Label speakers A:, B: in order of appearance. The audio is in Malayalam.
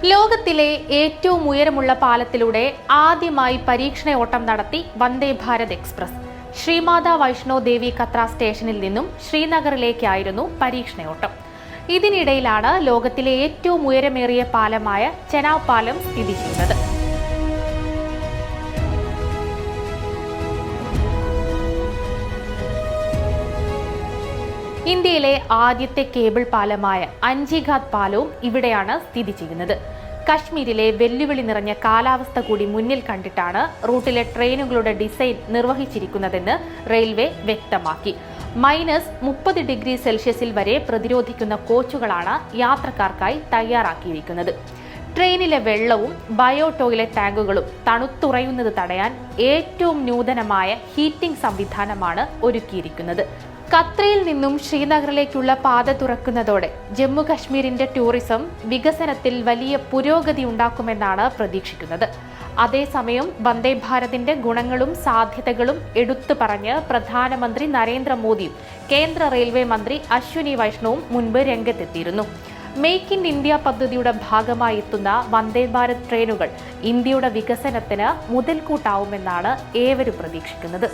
A: ലോകത്തിലെ ഏറ്റവും ഉയരമുള്ള പാലത്തിലൂടെ ആദ്യമായി പരീക്ഷണ ഓട്ടം നടത്തി വന്ദേ ഭാരത് എക്സ്പ്രസ്. ശ്രീമാതാ വൈഷ്ണോ ദേവി കത്ര സ്റ്റേഷനിൽ നിന്നും ശ്രീനഗറിലേക്കായിരുന്നു പരീക്ഷണയോട്ടം. ഇതിനിടയിലാണ് ലോകത്തിലെ ഏറ്റവും ഉയരമേറിയ പാലമായ ചെനാബ് പാലം സ്ഥിതി ചെയ്യുന്നത്. ഇന്ത്യയിലെ ആദ്യത്തെ കേബിൾ പാലമായ അഞ്ചിഘാത് പാലവും ഇവിടെയാണ് സ്ഥിതി ചെയ്യുന്നത്. കശ്മീരിലെ വെല്ലുവിളി നിറഞ്ഞ കാലാവസ്ഥ കൂടി മുന്നിൽ കണ്ടിട്ടാണ് റൂട്ടിലെ ട്രെയിനുകളുടെ ഡിസൈൻ നിർവഹിച്ചിരിക്കുന്നതെന്ന് റെയിൽവേ വ്യക്തമാക്കി. -30°C വരെ പ്രതിരോധിക്കുന്ന കോച്ചുകളാണ് യാത്രക്കാർക്കായി തയ്യാറാക്കിയിരിക്കുന്നത്. ട്രെയിനിലെ വെള്ളവും ബയോ ടോയ്ലറ്റ് ടാങ്കുകളും തണുത്തുറയുന്നത് തടയാൻ ഏറ്റവും നൂതനമായ ഹീറ്റിംഗ് സംവിധാനമാണ് ഒരുക്കിയിരിക്കുന്നത്. കത്രയിൽ നിന്നും ശ്രീനഗറിലേക്കുള്ള പാത തുറക്കുന്നതോടെ ജമ്മു കശ്മീരിന്റെ ടൂറിസം വികസനത്തിൽ വലിയ പുരോഗതി ഉണ്ടാക്കുമെന്നാണ് പ്രതീക്ഷിക്കുന്നത്. അതേസമയം വന്ദേ ഭാരതിന്റെ ഗുണങ്ങളും സാധ്യതകളും എടുത്തു പറഞ്ഞ് പ്രധാനമന്ത്രി നരേന്ദ്രമോദിയും കേന്ദ്ര റെയിൽവേ മന്ത്രി അശ്വിനി വൈഷ്ണവും മുൻപ് രംഗത്തെത്തിയിരുന്നു. മേക്ക് ഇൻ ഇന്ത്യ പദ്ധതിയുടെ ഭാഗമായി എത്തുന്ന വന്ദേ ഭാരത് ട്രെയിനുകൾ ഇന്ത്യയുടെ വികസനത്തിന് മുതൽക്കൂട്ടാവുമെന്നാണ് ഏവരും പ്രതീക്ഷിക്കുന്നത്.